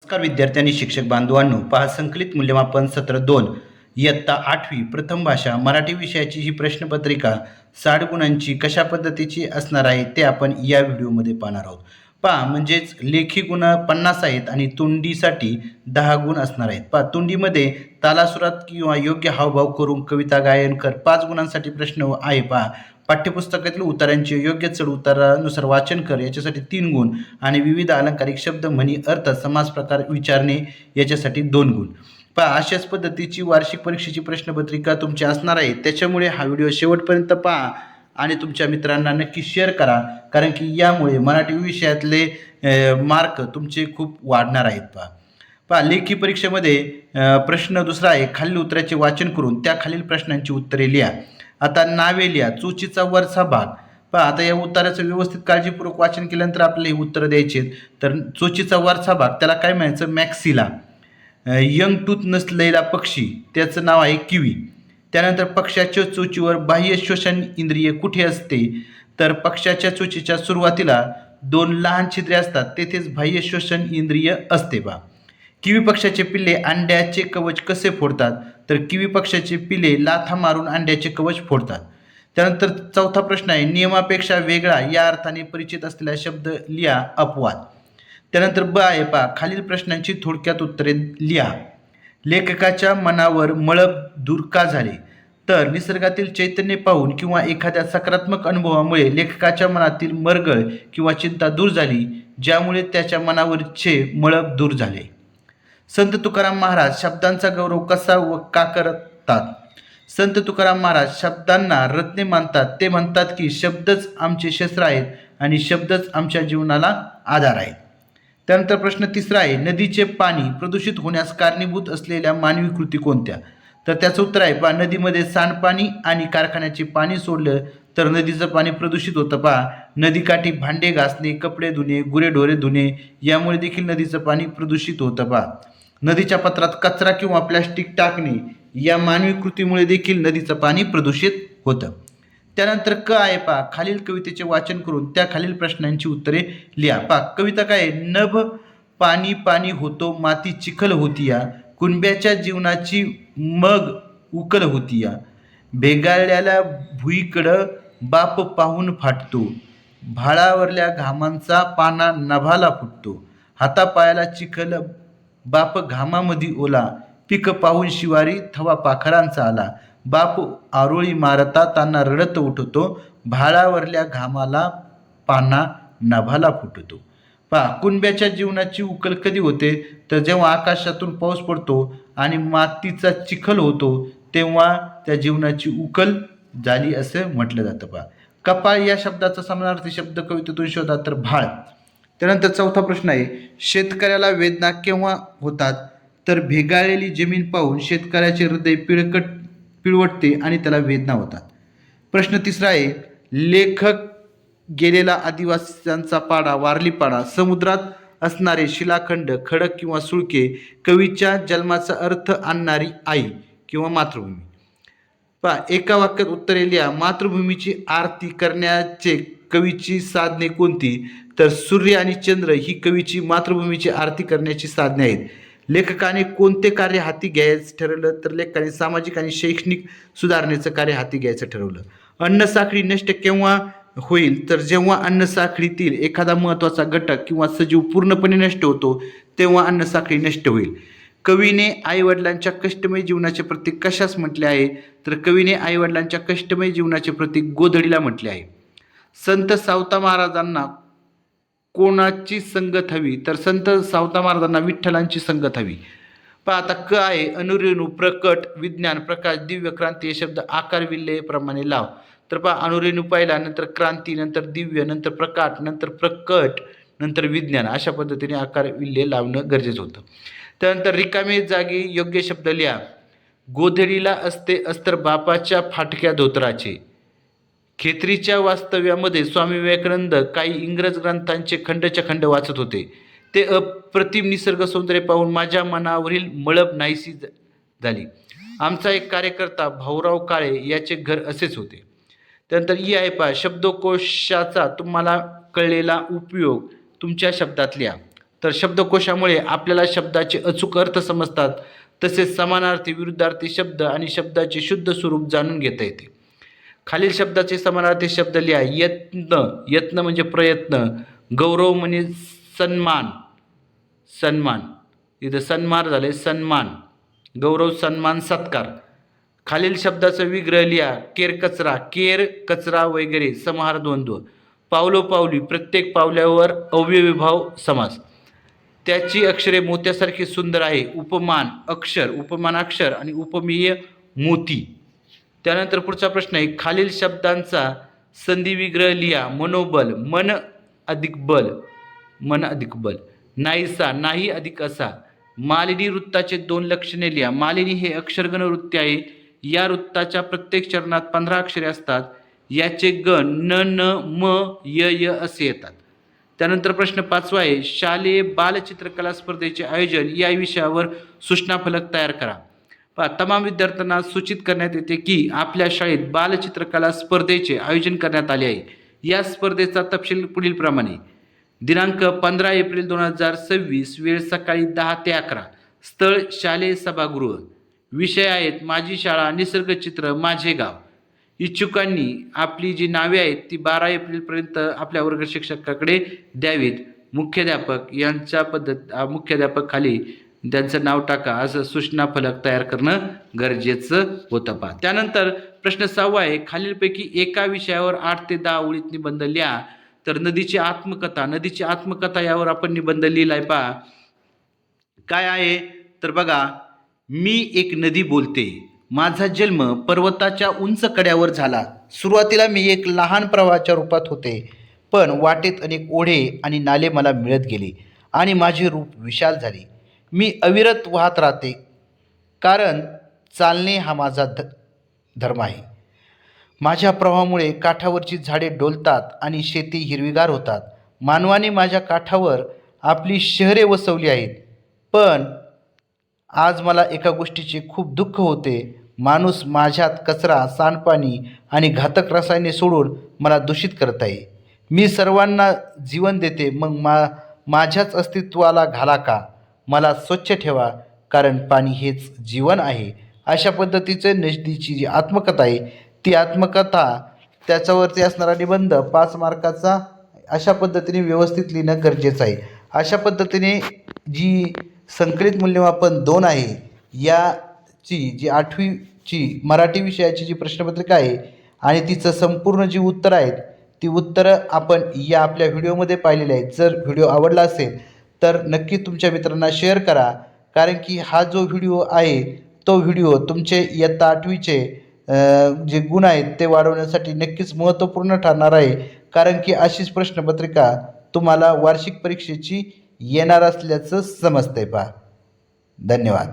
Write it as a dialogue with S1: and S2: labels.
S1: नमस्कार विद्यार्थी आणि शिक्षक बांधवांनो, पहा संकलित मूल्यमापन सत्र 2 इयत्ता 8वी प्रथम भाषा मराठी विषयाची ही प्रश्नपत्रिका 60 गुणांची कशा पद्धतीची असणार आहे ते आपण या व्हिडिओमध्ये पाहणार आहोत. पहा म्हणजेच लेखी गुण 50 आहेत आणि तोंडीसाठी 10 गुण असणार आहेत. पहा तोंडीमध्ये तालासुरात किंवा योग्य हावभाव करून कविता गायन कर 5 गुणांसाठी प्रश्न आहे. पहा पाठ्यपुस्तकातील उत्तरांचे योग्य चढ उतारानुसार वाचन कर याच्यासाठी 3 गुण आणि विविध अलंकारिक शब्द म्हणी अर्थ समास प्रकार विचारणे याच्यासाठी 2 गुण. पहा अशाच पद्धतीची वार्षिक परीक्षेची प्रश्नपत्रिका तुमची असणार आहे. त्याच्यामुळे हा व्हिडिओ शेवटपर्यंत पहा आणि तुमच्या मित्रांना नक्की शेअर करा, कारण की यामुळे मराठी विषयातले मार्क तुमचे खूप वाढणार आहेत. पहा लेखी परीक्षेमध्ये प्रश्न दुसरा आहे, खालील उत्तराचे वाचन करून त्या खालील प्रश्नांची उत्तरे लिहा. आता नावे लिहा, चोचीचा वरचा भाग. पहा आता या उत्तराचं व्यवस्थित काळजीपूर्वक वाचन केल्यानंतर आपल्याला ही उत्तरं द्यायची. तर चोचीचा वरचा भाग त्याला काय म्हणायचं? मॅक्सिला. यंग टूथ नसलेला पक्षी त्याचं नाव आहे किवी. त्यानंतर पक्ष्याच्या चोचीवर बाह्य श्वसन इंद्रिय कुठे असते? तर पक्ष्याच्या चोचीच्या सुरुवातीला 2 लहान छिद्रे असतात, तेथेच बाह्य श्वसन इंद्रिय असते. पहा किवी पक्षाचे पिल्ले अंड्याचे कवच कसे फोडतात? तर किवी पक्षाचे पिल्ले लाथा मारून अंड्याचे कवच फोडतात. त्यानंतर चौथा प्रश्न आहे, नियमापेक्षा वेगळा या अर्थाने परिचित असलेला शब्द लिहा. अपवाद. त्यानंतर ब आहे, पहा खालील प्रश्नांची थोडक्यात उत्तरे लिहा. लेखकाच्या मनावर मळभ दूर का झाले? तर निसर्गातील चैतन्य पाहून किंवा एखाद्या सकारात्मक अनुभवामुळे लेखकाच्या मनातील मरगळ किंवा चिंता दूर झाली, ज्यामुळे त्याच्या मनावरचे मळभ दूर झाले. संत तुकाराम महाराज शब्दांचा गौरव कसा व का करतात? संत तुकाराम महाराज शब्दांना रत्ने मानतात. ते म्हणतात की शब्दच आमचे शस्त्र आहेत आणि शब्दच आमच्या जीवनाला आधार आहे. त्यानंतर प्रश्न तिसरा आहे, नदीचे पाणी प्रदूषित होण्यास कारणीभूत असलेल्या मानवी कृती कोणत्या? तर त्याचं उत्तर आहे, पहा नदीमध्ये सांडपाणी आणि कारखान्याचे पाणी सोडलं तर नदीचं पाणी प्रदूषित होतं. पहा नदीकाठी भांडे घासणे, कपडे धुणे, गुरेढोरे धुणे यामुळे देखील नदीचं पाणी प्रदूषित होतं. पहा नदीच्या पात्रात कचरा किंवा प्लॅस्टिक टाकणे या मानवी कृतीमुळे देखील नदीचं पाणी प्रदूषित होतं. त्यानंतर क आहे, पहा खालील कवितेचे वाचन करून त्या खालील प्रश्नांची उत्तरे लिहा. पहा कविता काय आहे? नभ पाणी पाणी होतो माती चिखल होतीया, कुणब्याच्या जीवनाची मग उकल होतीया, भेगाळलेल्या भुईकडं बाप पाहून फाटतो, भाळावरल्या घामांचा पाना नभाला फुटतो, हातापायाला चिखल बाप घामामधी ओला, पीक पाहून शिवारी थवा पाखरांचा आला, बाप आरोळी मारता त्यांना रडत उठतो, भाळावरल्या घामाला पाना नभाला फुटतो. पहा कुणब्याच्या जीवनाची उकल कधी होते? तर जेव्हा आकाशातून पाऊस पडतो आणि मातीचा चिखल होतो तेव्हा त्या जीवनाची उकल झाली असं म्हटलं जातं. पहा कपाळ या शब्दाचा समानार्थी शब्द कवितेतून शोधा. तर भाळ. त्यानंतर चौथा प्रश्न आहे, शेतकऱ्याला वेदना केव्हा होतात? तर भेगाळलेली जमीन पाहून शेतकऱ्याचे हृदय पिळवटते आणि त्याला वेदना होतात. प्रश्न तिसरा आहे, लेखक गेलेला आदिवासींचा पाडा वारली पाडा, समुद्रात असणारे शिलाखंड, खडक किंवा सुळके, कवीच्या जन्माचा अर्थ आणणारी आई किंवा मातृभूमी. पहा एका वाक्यात उत्तरे लिहा. मातृभूमीची आरती करण्याचे कवीची साधने कोणती? तर सूर्य आणि चंद्र ही कवीची मातृभूमीची आरती करण्याची साधने आहेत. लेखकाने कोणते कार्य हाती घ्यायचं ठरवलं? तर लेखकाने सामाजिक आणि शैक्षणिक सुधारणेचं कार्य हाती घ्यायचं ठरवलं. अन्नसाखळी नष्ट केव्हा होईल? तर जेव्हा अन्नसाखळीतील एखादा महत्त्वाचा घटक किंवा सजीव पूर्णपणे नष्ट होतो तेव्हा अन्नसाखळी नष्ट होईल. कवीने आईवडिलांच्या कष्टमय जीवनाचे प्रतीक कशास म्हटले आहे? तर कवीने आईवडिलांच्या कष्टमय जीवनाचे प्रतीक गोधडीला म्हटले आहे. संत सावता महाराजांना कोणाची संगत हवी? तर संत सावता महाराजांना विठ्ठलांची संगत हवी. पहा आता क आहे, अनुरेणू, प्रकट, विज्ञान, प्रकाश, दिव्य, क्रांती हे शब्द आकार विल्हेप्रमाणे लाव. तर पहा अनुरेणू पहिला, नंतर क्रांती, नंतर दिव्य, नंतर प्रकाश, नंतर प्रकट, नंतर विज्ञान अशा पद्धतीने आकार विल्हे लावणं गरजेचं होतं. त्यानंतर रिकामे जागी योग्य शब्द लिहा. गोधडीला असते अस्तर बापाच्या फाटक्या धोतराचे. खेत्रीच्या वास्तव्यामध्ये स्वामी विवेकानंद काही इंग्रज ग्रंथांचे खंडच्या खंड वाचत होते. ते अप्रतिम निसर्ग सौंदर्य पाहून माझ्या मनावरील मळभ नाहीशी झाली. आमचा एक कार्यकर्ता भाऊराव काळे याचे घर असेच होते. त्यानंतर ई आहे, पहा शब्दकोशाचा तुम्हाला कळलेला उपयोग तुमच्या शब्दात लिहा. तर शब्दकोशामुळे आपल्याला शब्दाचे अचूक अर्थ समजतात, तसेच समानार्थी, विरुद्धार्थी शब्द आणि शब्दाचे शुद्ध स्वरूप जाणून घेता येते. खालील शब्दाचे समानार्थी शब्द लिहा. यत्न, यत्न म्हणजे प्रयत्न. गौरव म्हणजे सन्मान, सन्मान. इथं सन्मान झाले, सन्मान. गौरव, सन्मान, सत्कार. खालील शब्दाचा विग्रह लिहा. केर कचरा, केर कचरा वगैरे. समाहार द्वंद्व. पावलोपावली, प्रत्येक पावल्यावर अव्ययीभाव समास. त्याची अक्षरे मोत्यासारखी सुंदर आहे. उपमान अक्षर, उपमान अक्षर आणि उपमेय मोती. त्यानंतर पुढचा प्रश्न आहे, खालील शब्दांचा संधी विग्रह लिहा. मनोबल, मन अधिक बल, मन अधिक बल. नाहीसा, नाही अधिक असा. मालिनी वृत्ताचे 2 लक्षणे लिहा. मालिनी हे अक्षरगण वृत्त आहे. या वृत्ताच्या प्रत्येक चरणात 15 अक्षरे असतात. याचे गण न, न, म, य असे येतात. त्यानंतर प्रश्न 5वा आहे, शालेय बालचित्रकला स्पर्धेचे आयोजन या विषयावर सूचनाफलक तयार करा. तमाम विद्यार्थ्यांना सूचित करण्यात येते की आपल्या शाळेत बालचित्रकला स्पर्धेचे आयोजन करण्यात आले आहे. या स्पर्धेचा तपशील पुढील प्रमाणे. दिनांक 15 एप्रिल 2026, वेळ सकाळी 10 ते 11. स्थळ शालेय सभागृह. विषय आहेत माझी शाळा, निसर्गचित्र, माझे गाव. इच्छुकांनी आपली जी नावे आहेत ती 12 एप्रिलपर्यंत आपल्या वर्ग शिक्षकाकडे द्यावीत. मुख्याध्यापक यांच्या मुख्याध्यापक खाली त्यांचं नाव टाका, असं सूचना फलक तयार करणं गरजेचं होतं. पहा त्यानंतर प्रश्न 6वा आहे, खालीलपैकी एका विषयावर 8 ते 10 ओळीत निबंध लिहा. तर नदीची आत्मकथा, नदीची आत्मकथा यावर आपण निबंध लिहिलाय. पहा काय आहे तर बघा, मी एक नदी बोलते. माझा जन्म पर्वताच्या उंच कड्यावर झाला. सुरुवातीला मी एक लहान प्रवाहाच्या रूपात होते, पण वाटेत अनेक ओढे आणि नाले मला मिळत गेले आणि माझे रूप विशाल झाले. मी अविरत वाहत राहते, कारण चालणे हा माझा धर्म आहे. माझ्या प्रवाहामुळे काठावरची झाडे डोलतात आणि शेती हिरवीगार होतात. मानवाने माझ्या काठावर आपली शहरे वसवली आहेत, पण आज मला एका गोष्टीचे खूप दुःख होते. माणूस माझ्यात कचरा, सांडपाणी आणि घातक रसायने सोडून मला दूषित करत आहे. मी सर्वांना जीवन देते, मग माझ्याच अस्तित्वाला घाला का? मला स्वच्छ ठेवा, कारण पाणी हेच जीवन आहे. अशा पद्धतीचं नदीची जी आत्मकथा आहे ती आत्मकथा, त्याच्यावरती असणारा निबंध 5 मार्काचा अशा पद्धतीने व्यवस्थित लिहिणं गरजेचं आहे. अशा पद्धतीने जी संकलित मूल्यमापन 2 आहे याची जी 8वीची मराठी विषयाची जी प्रश्नपत्रिका आहे आणि तिचं संपूर्ण जी उत्तरं आहेत ती उत्तरं आपण या आपल्या व्हिडिओमध्ये पाहिलेली आहेत. जर व्हिडिओ आवडला असेल तर नक्की तुमच्या मित्रांना शेअर करा, कारण की हा जो व्हिडिओ आहे तो व्हिडिओ तुमचे इयत्ता 8वीचे जे गुण आहेत ते वाढवण्यासाठी नक्कीच महत्त्वपूर्ण ठरणार आहे. कारण की अशीच प्रश्नपत्रिका तुम्हाला वार्षिक परीक्षेची येणार असल्याचं समजतंय. पहा धन्यवाद.